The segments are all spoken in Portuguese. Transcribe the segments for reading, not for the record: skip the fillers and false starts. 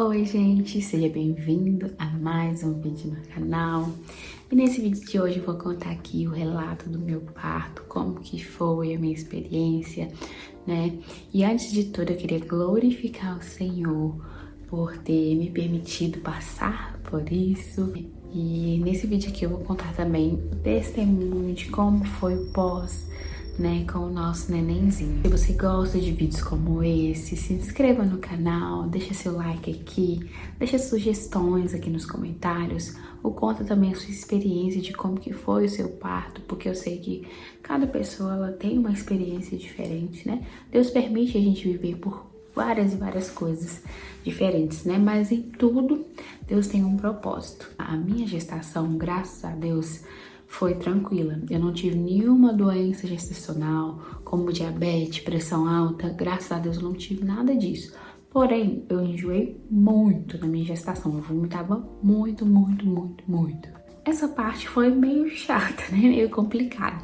Oi gente, seja bem-vindo a mais um vídeo no canal. E nesse vídeo de hoje eu vou contar aqui o relato do meu parto, como que foi a minha experiência, né? E antes de tudo eu queria glorificar o Senhor por ter me permitido passar por isso. E nesse vídeo aqui eu vou contar também o testemunho de como foi o pós, né, com o nosso nenenzinho. Se você gosta de vídeos como esse, se inscreva no canal, deixa seu like aqui, deixa sugestões aqui nos comentários, ou conta também a sua experiência de como que foi o seu parto, porque eu sei que cada pessoa ela tem uma experiência diferente, né? Deus permite a gente viver por várias e várias coisas diferentes, né? Mas em tudo, Deus tem um propósito. A minha gestação, graças a Deus, foi tranquila. Eu não tive nenhuma doença gestacional, como diabetes, pressão alta. Graças a Deus eu não tive nada disso. Porém, eu enjoei muito na minha gestação. Eu vomitava muito. Essa parte foi meio chata, né? Meio complicada.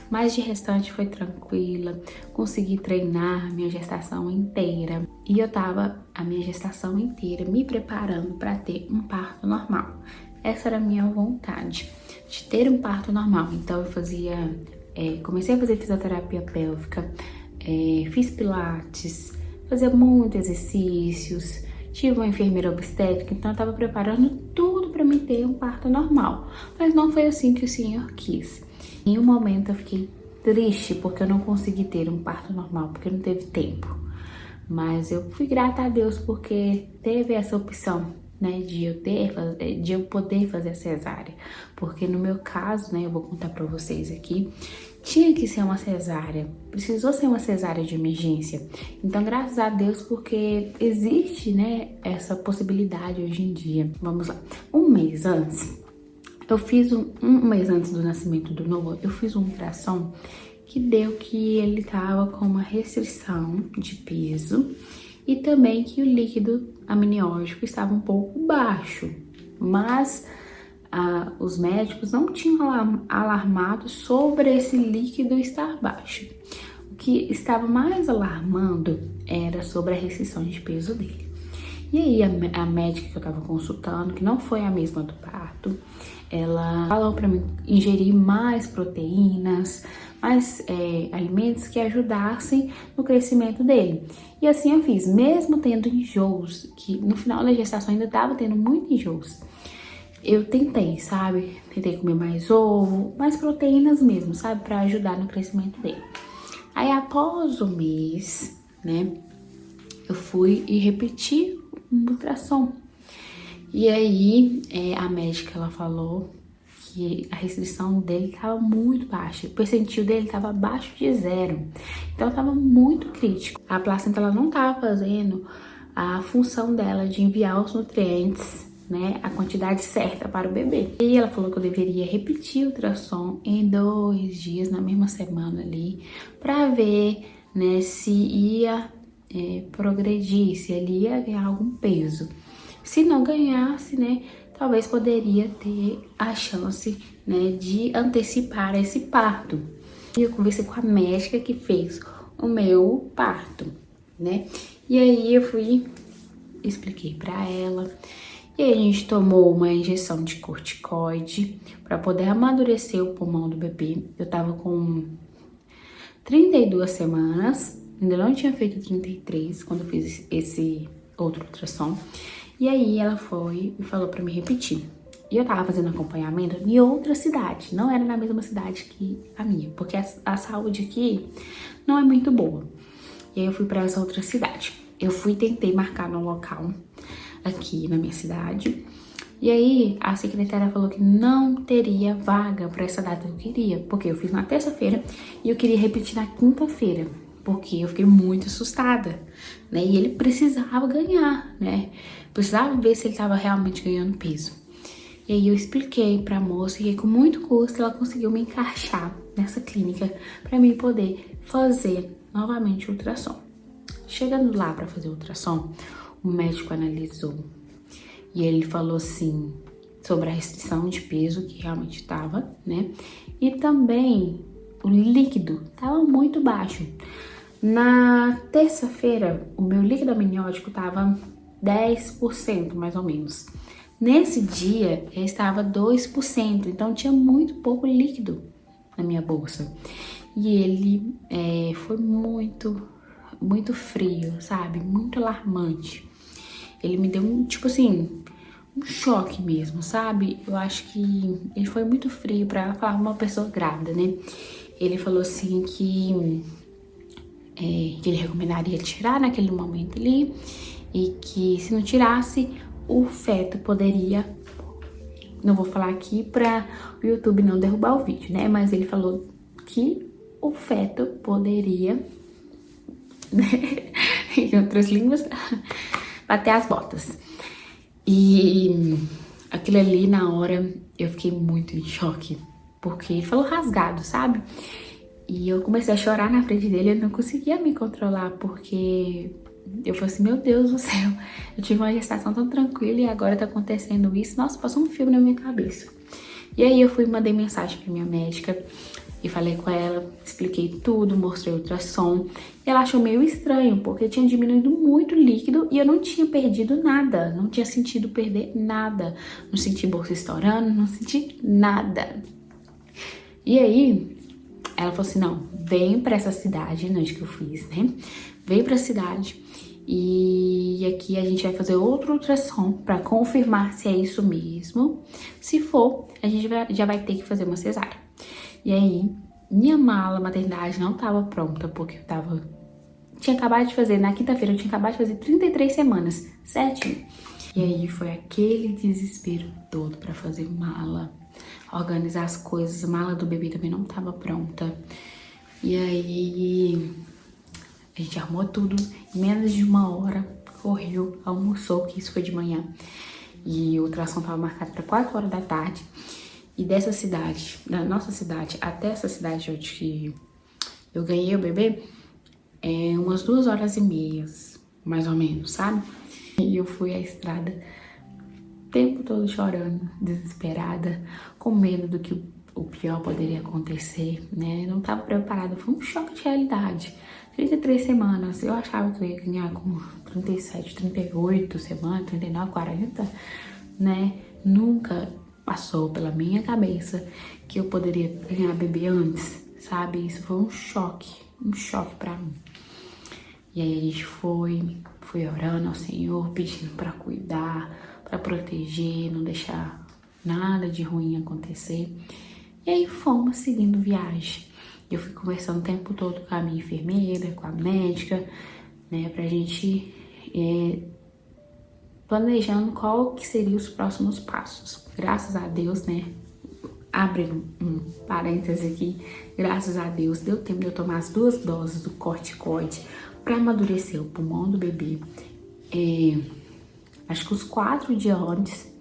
Mas de restante foi tranquila. Consegui treinar minha gestação inteira. E eu tava a minha gestação inteira me preparando para ter um parto normal. Essa era a minha vontade, de ter um parto normal. Então eu comecei a fazer fisioterapia pélvica, fiz pilates, fazia muitos exercícios, tive uma enfermeira obstétrica, então eu tava preparando tudo para me ter um parto normal. Mas não foi assim que o Senhor quis. Em um momento eu fiquei triste porque eu não consegui ter um parto normal, porque não teve tempo. Mas eu fui grata a Deus porque teve essa opção, né, de eu poder fazer a cesárea, porque no meu caso, né, eu vou contar pra vocês aqui, tinha que ser uma cesárea, precisou ser uma cesárea de emergência. Então, graças a Deus, porque existe, né, essa possibilidade hoje em dia. Vamos lá, um mês antes do nascimento do Noah, eu fiz um ultrassom que deu que ele tava com uma restrição de peso e também que o líquido amniótico estava um pouco baixo, mas os médicos não tinham alarmado sobre esse líquido estar baixo. O que estava mais alarmando era sobre a restrição de peso dele. E aí a médica que eu estava consultando, que não foi a mesma do parto, ela falou para mim ingerir mais proteínas, mais alimentos que ajudassem no crescimento dele. E assim eu fiz, mesmo tendo enjoos, que no final da gestação ainda tava tendo muito enjoos. Eu tentei, sabe? Tentei comer mais ovo, mais proteínas mesmo, sabe? Pra ajudar no crescimento dele. Aí após o mês, né? Eu fui e repeti um ultrassom. E aí a médica, ela falou que a restrição dele estava muito baixa, o percentil dele estava abaixo de 0, então estava muito crítico. A placenta ela não estava fazendo a função dela de enviar os nutrientes, né, a quantidade certa para o bebê. E ela falou que eu deveria repetir o ultrassom em 2 dias, na mesma semana ali, para ver, né, se ia progredir, se ele ia ganhar algum peso. Se não ganhasse, né, talvez poderia ter a chance, né, de antecipar esse parto. E eu conversei com a médica que fez o meu parto, né? E aí eu expliquei pra ela. E aí a gente tomou uma injeção de corticoide para poder amadurecer o pulmão do bebê. Eu tava com 32 semanas, ainda não tinha feito 33 quando eu fiz esse outro ultrassom. E aí ela foi e falou pra me repetir. E eu tava fazendo acompanhamento em outra cidade, não era na mesma cidade que a minha, porque a saúde aqui não é muito boa. E aí eu fui pra essa outra cidade. Eu tentei marcar no local aqui na minha cidade. E aí a secretária falou que não teria vaga pra essa data que eu queria, porque eu fiz na terça-feira e eu queria repetir na quinta-feira, porque eu fiquei muito assustada, né? E ele precisava ganhar, né? Precisava ver se ele estava realmente ganhando peso. E aí eu expliquei pra moça e com muito custo ela conseguiu me encaixar nessa clínica para mim poder fazer novamente o ultrassom. Chegando lá para fazer o ultrassom, o médico analisou e ele falou assim sobre a restrição de peso que realmente estava, né? E também o líquido estava muito baixo. Na terça-feira, o meu líquido amniótico estava 10%, mais ou menos. Nesse dia, eu estava 2%, então tinha muito pouco líquido na minha bolsa. E ele foi muito, muito frio, sabe? Muito alarmante. Ele me deu um, tipo assim, um choque mesmo, sabe? Eu acho que ele foi muito frio pra falar uma pessoa grávida, né? Ele falou assim que ele recomendaria tirar naquele momento ali e que se não tirasse, o feto poderia... Não vou falar aqui pra o YouTube não derrubar o vídeo, né? Mas ele falou que o feto poderia, né? Em outras línguas, bater as botas. E aquilo ali, na hora, eu fiquei muito em choque, porque ele falou rasgado, sabe? E eu comecei a chorar na frente dele, eu não conseguia me controlar, porque eu falei assim, meu Deus do céu, eu tive uma gestação tão tranquila e agora tá acontecendo isso. Nossa, passou um filme na minha cabeça. E aí eu fui e mandei mensagem pra minha médica e falei com ela, expliquei tudo, mostrei o ultrassom. E ela achou meio estranho, porque tinha diminuído muito o líquido e eu não tinha perdido nada, não tinha sentido perder nada. Não senti bolsa estourando, não senti nada. E aí, ela falou assim, não, vem pra essa cidade, onde que eu fiz, né? Vem pra cidade e aqui a gente vai fazer outro ultrassom pra confirmar se é isso mesmo. Se for, a gente já vai ter que fazer uma cesárea. E aí, minha mala maternidade não tava pronta, porque eu tinha acabado de fazer, na quinta-feira eu tinha acabado de fazer 33 semanas, certinho. E aí foi aquele desespero todo pra fazer mala, organizar as coisas, a mala do bebê também não tava pronta. E aí, a gente arrumou tudo, em menos de uma hora, correu, almoçou, que isso foi de manhã. E o ultrassom tava marcado pra 4 horas da tarde. E dessa cidade, da nossa cidade, até essa cidade onde eu ganhei o bebê, umas 2 horas e meia, mais ou menos, sabe? E eu fui à estrada o tempo todo chorando, desesperada, com medo do que o pior poderia acontecer, né? Eu não tava preparada, foi um choque de realidade. 33 semanas, eu achava que eu ia ganhar com 37, 38 semanas, 39, 40, né? Nunca passou pela minha cabeça que eu poderia ganhar bebê antes, sabe? Isso foi um choque pra mim. E aí a gente foi orando ao Senhor, pedindo pra cuidar, pra proteger, não deixar nada de ruim acontecer. E aí fomos seguindo viagem. Eu fui conversando o tempo todo com a minha enfermeira, com a médica, né, pra gente planejando qual que seriam os próximos passos. Graças a Deus, né, abrindo um parêntese aqui, graças a Deus deu tempo de eu tomar as 2 doses do corticoide para amadurecer o pulmão do bebê. Acho que os 4 dias antes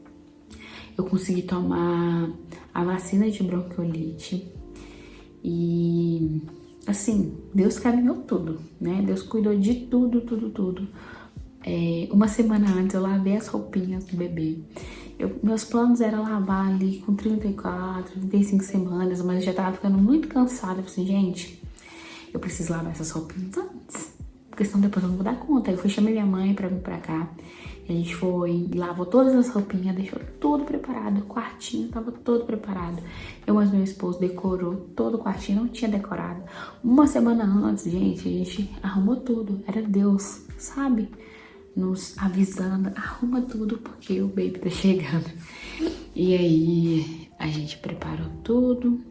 eu consegui tomar a vacina de bronquiolite e assim, Deus caminhou tudo, né? Deus cuidou de tudo, tudo, tudo. Uma semana antes eu lavei as roupinhas do bebê. Meus planos eram lavar ali com 34, 35 semanas, mas eu já tava ficando muito cansada. Eu falei assim, gente, eu preciso lavar essas roupinhas antes, porque senão depois eu não vou dar conta. Aí eu fui chamar minha mãe pra vir pra cá. E a gente foi, lavou todas as roupinhas, deixou tudo preparado. O quartinho tava todo preparado. Mas meu esposo decorou todo o quartinho, não tinha decorado. Uma semana antes, gente, a gente arrumou tudo. Era Deus, sabe? Nos avisando, arruma tudo porque o baby tá chegando. E aí a gente preparou tudo,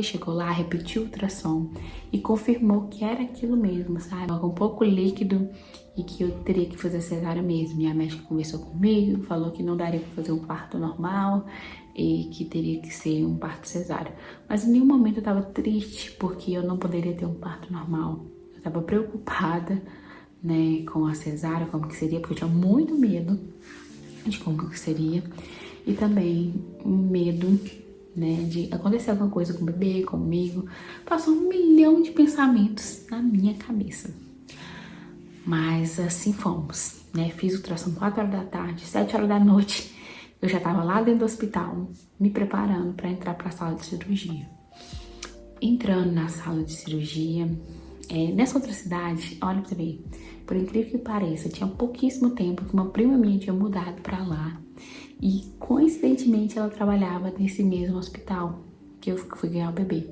chegou lá, repetiu o ultrassom e confirmou que era aquilo mesmo, sabe? Com pouco líquido e que eu teria que fazer cesárea mesmo. E a médica conversou comigo, falou que não daria pra fazer um parto normal e que teria que ser um parto cesárea. Mas em nenhum momento eu tava triste porque eu não poderia ter um parto normal. Eu tava preocupada, né, com a cesárea, como que seria, porque eu tinha muito medo de como que seria. E também medo, né, de acontecer alguma coisa com o bebê, comigo. Passou 1 milhão de pensamentos na minha cabeça. Mas assim fomos, né? Fiz o ultrassom 4 horas da tarde, 7 horas da noite. Eu já tava lá dentro do hospital, me preparando para entrar para a sala de cirurgia. Entrando na sala de cirurgia, Nessa outra cidade, olha pra você ver, por incrível que pareça, tinha pouquíssimo tempo que uma prima minha tinha mudado pra lá. E coincidentemente ela trabalhava nesse mesmo hospital que eu fui ganhar o bebê.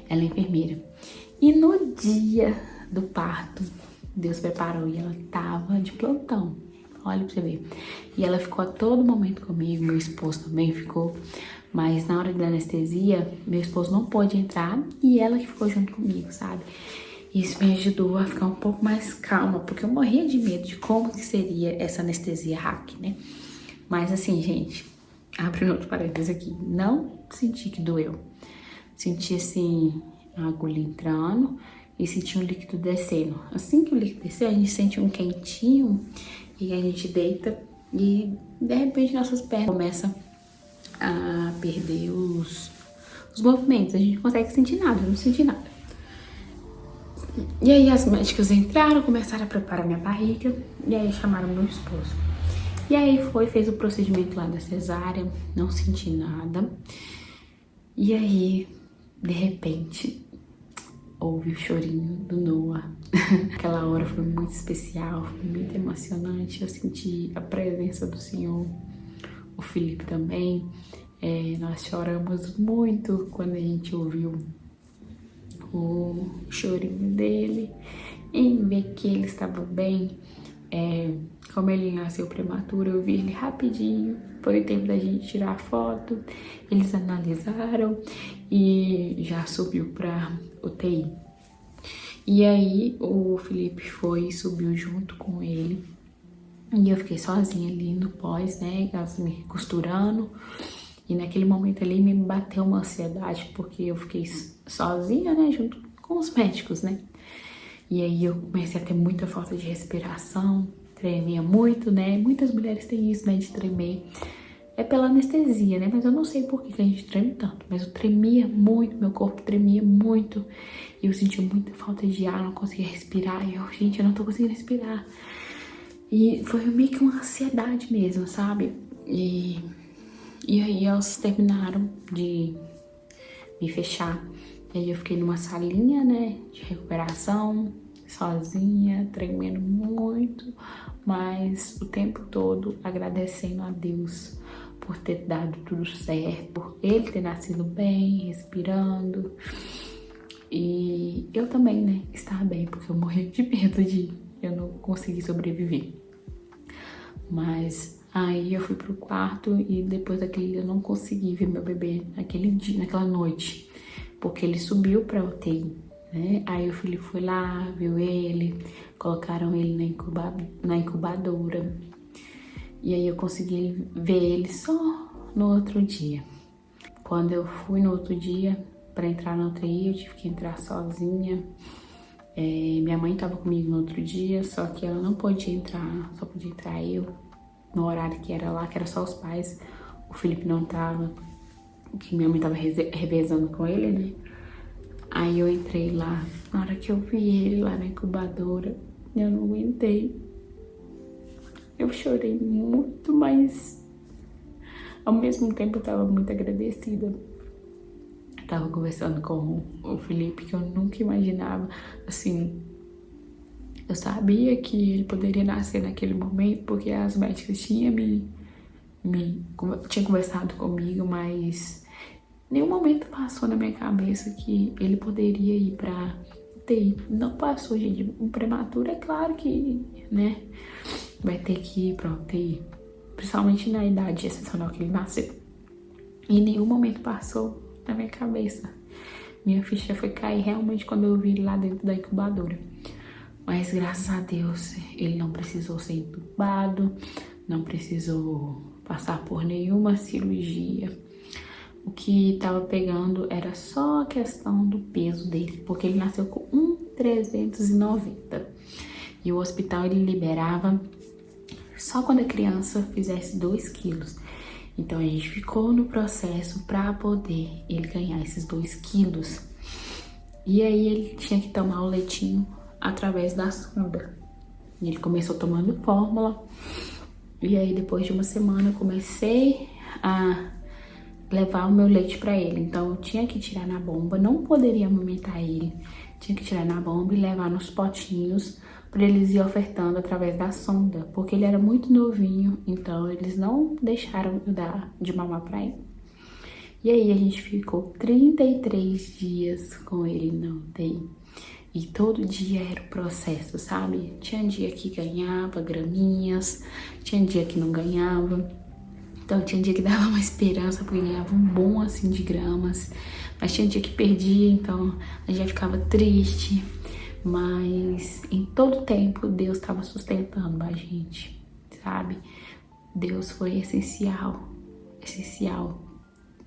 Ela é enfermeira. E no dia do parto, Deus preparou e ela tava de plantão. Olha pra você ver. E ela ficou a todo momento comigo, meu esposo também ficou. Mas na hora da anestesia, meu esposo não pôde entrar e ela que ficou junto comigo, sabe? Isso me ajudou a ficar um pouco mais calma, porque eu morria de medo de como que seria essa anestesia hack, né? Mas assim, gente, abre outro parênteses aqui, não senti que doeu. Senti assim, a agulha entrando e senti um líquido descendo. Assim que o líquido desceu, a gente sente um quentinho e a gente deita e de repente nossas pernas começam a perder os movimentos. A gente não consegue sentir nada, eu não senti nada. E aí as médicas entraram, começaram a preparar minha barriga e aí chamaram meu esposo. E aí fez o procedimento lá da cesárea, não senti nada. E aí, de repente, houve o chorinho do Noah. Aquela hora foi muito especial, foi muito emocionante. Eu senti a presença do Senhor, o Felipe também. Nós choramos muito quando a gente ouviu o chorinho dele, em ver que ele estava bem. Como ele nasceu prematuro, eu vi ele rapidinho. Foi o tempo da gente tirar a foto. Eles analisaram e já subiu pra UTI. E aí o Felipe foi e subiu junto com ele. E eu fiquei sozinha ali no pós, né? Elas me costurando. E naquele momento ali me bateu uma ansiedade, porque eu fiquei sozinha, né? Junto com os médicos, né? E aí eu comecei a ter muita falta de respiração, tremia muito, né? Muitas mulheres têm isso, né? De tremer. É pela anestesia, né? Mas eu não sei por que a gente treme tanto. Mas eu tremia muito, meu corpo tremia muito. E eu sentia muita falta de ar, não conseguia respirar. E eu, gente, eu não tô conseguindo respirar. E foi meio que uma ansiedade mesmo, sabe? E aí elas terminaram de me fechar. E aí eu fiquei numa salinha, né, de recuperação, sozinha, tremendo muito, mas o tempo todo agradecendo a Deus por ter dado tudo certo, por ele ter nascido bem, respirando. E eu também, né, estar bem, porque eu morri de medo de eu não conseguir sobreviver. Mas aí eu fui pro quarto e depois daquele dia eu não consegui ver meu bebê naquele dia, naquela noite, porque ele subiu pra UTI, né? Aí o Felipe foi lá, viu ele, colocaram ele na incubadora. E aí eu consegui ver ele só no outro dia. Quando eu fui no outro dia pra entrar na UTI, eu tive que entrar sozinha. Minha mãe tava comigo no outro dia, só que ela não pôde entrar, só podia entrar eu. No horário que era lá, que era só os pais. O Felipe não tava, que minha mãe tava revezando com ele, né? Aí eu entrei lá, na hora que eu vi ele lá na incubadora, eu não aguentei. Eu chorei muito, mas ao mesmo tempo eu tava muito agradecida. Eu tava conversando com o Felipe, que eu nunca imaginava, assim. Eu sabia que ele poderia nascer naquele momento, porque as médicas tinham tinha conversado comigo, mas nenhum momento passou na minha cabeça que ele poderia ir pra UTI. Não passou, gente. Um prematuro é claro que, né, vai ter que ir pra UTI, principalmente na idade excepcional que ele nasceu. E em nenhum momento passou na minha cabeça. Minha ficha foi cair realmente quando eu vi ele lá dentro da incubadora. Mas graças a Deus, ele não precisou ser entubado, não precisou passar por nenhuma cirurgia. O que estava pegando era só a questão do peso dele, porque ele nasceu com 1,390. E o hospital ele liberava só quando a criança fizesse 2 quilos. Então a gente ficou no processo para poder ele ganhar esses 2 quilos. E aí ele tinha que tomar o leitinho através da sonda. E ele começou tomando fórmula. E aí depois de uma semana eu comecei a levar o meu leite para ele. Então eu tinha que tirar na bomba, não poderia amamentar ele tinha que tirar na bomba e levar nos potinhos para eles ir ofertando através da sonda, porque ele era muito novinho, então eles não deixaram eu dar de mamar para ele. E aí a gente ficou 33 dias com ele na UTI. E todo dia era o processo, sabe? Tinha dia que ganhava graminhas, tinha dia que não ganhava. Então tinha dia que dava uma esperança, porque ganhava um bom assim de gramas. Mas tinha dia que perdia, então a gente já ficava triste. Mas em todo tempo Deus estava sustentando a gente, sabe? Deus foi essencial, essencial,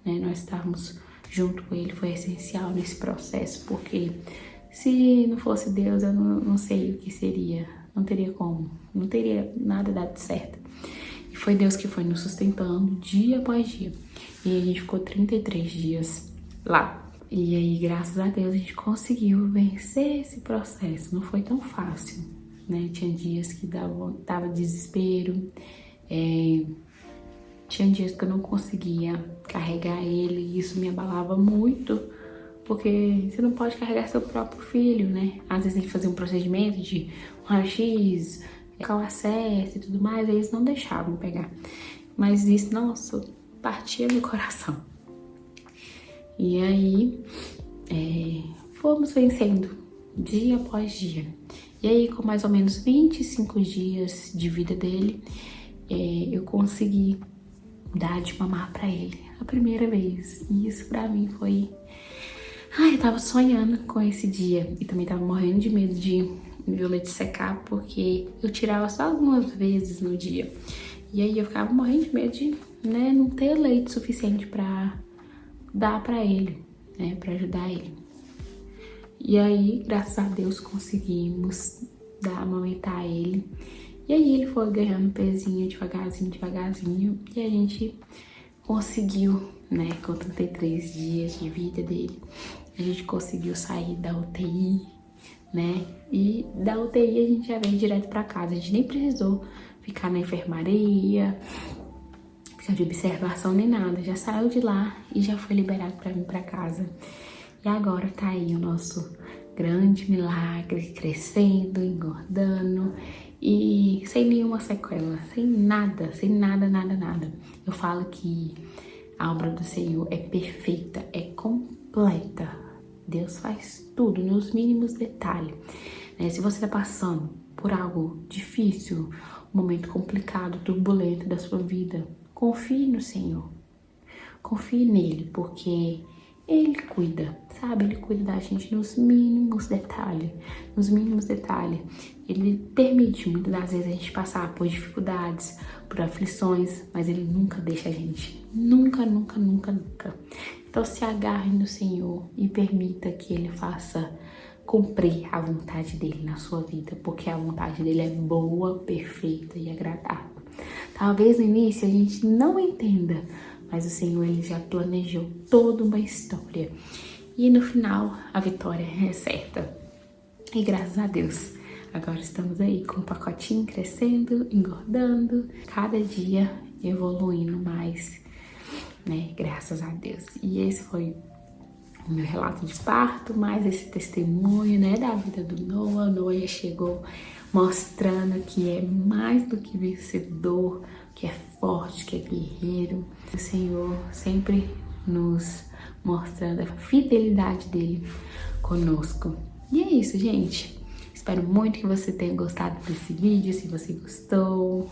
né? Nós estarmos junto com Ele foi essencial nesse processo, porque se não fosse Deus, eu não sei o que seria, não teria como, não teria nada dado certo. E foi Deus que foi nos sustentando dia após dia. E a gente ficou 33 dias lá. E aí, graças a Deus, a gente conseguiu vencer esse processo. Não foi tão fácil, né? Tinha dias que dava desespero, tinha dias que eu não conseguia carregar ele e isso me abalava muito, porque você não pode carregar seu próprio filho, né? Às vezes ele fazia um procedimento de um raio-x, o acesso e tudo mais, eles não deixavam pegar. Mas isso, nossa, partia meu coração. E aí, fomos vencendo dia após dia. E aí, com mais ou menos 25 dias de vida dele, eu consegui dar de mamar pra ele a primeira vez. E isso pra mim foi... Ai, eu tava sonhando com esse dia. E também tava morrendo de medo de meu leite secar, porque eu tirava só algumas vezes no dia. E aí eu ficava morrendo de medo de, né, não ter leite suficiente pra dar pra ele, né, pra ajudar ele. E aí, graças a Deus, conseguimos amamentar ele. E aí ele foi ganhando pezinho devagarzinho, devagarzinho. E a gente conseguiu, né, com 33 dias de vida dele, a gente conseguiu sair da UTI, né? E da UTI a gente já veio direto pra casa. A gente nem precisou ficar na enfermaria, precisar de observação nem nada. Já saiu de lá e já foi liberado pra vir pra casa. E agora tá aí o nosso grande milagre, crescendo, engordando e sem nenhuma sequela, sem nada, nada. Eu falo que a obra do Senhor é perfeita, é completa. Deus faz tudo nos mínimos detalhes, né? Se você tá passando por algo difícil, um momento complicado, turbulento da sua vida, confie no Senhor. Confie nele, porque Ele cuida, sabe? Ele cuida da gente nos mínimos detalhes. Nos mínimos detalhes. Ele permite muitas das vezes a gente passar por dificuldades, por aflições, mas Ele nunca deixa a gente. Nunca. Então se agarre no Senhor e permita que Ele faça cumprir a vontade dEle na sua vida, porque a vontade dEle é boa, perfeita e agradável. Talvez no início a gente não entenda, mas o Senhor, Ele já planejou toda uma história. E no final, a vitória é certa. E graças a Deus, agora estamos aí com o pacotinho crescendo, engordando, cada dia evoluindo mais, né? Graças a Deus. E esse foi o meu relato de parto, mais esse testemunho, né, da vida do Noah. Noah já chegou mostrando que é mais do que vencedor, que é forte, que é guerreiro. O Senhor sempre nos mostrando a fidelidade dele conosco. E é isso, gente. Espero muito que você tenha gostado desse vídeo. Se você gostou,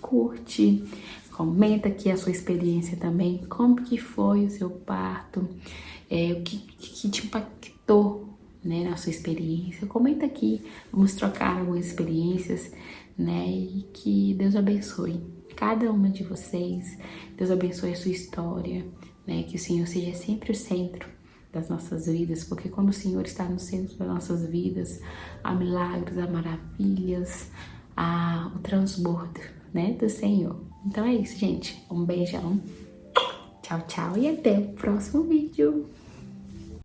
curte, comenta aqui a sua experiência também. Como que foi o seu parto? O que te impactou, né, na sua experiência? Comenta aqui, vamos trocar algumas experiências, né? E que Deus abençoe cada uma de vocês. Deus abençoe a sua história, né? Que o Senhor seja sempre o centro das nossas vidas, porque quando o Senhor está no centro das nossas vidas, há milagres, há maravilhas, há o transbordo, né, do Senhor. Então é isso, gente. Um beijão. Tchau, tchau e até o próximo vídeo.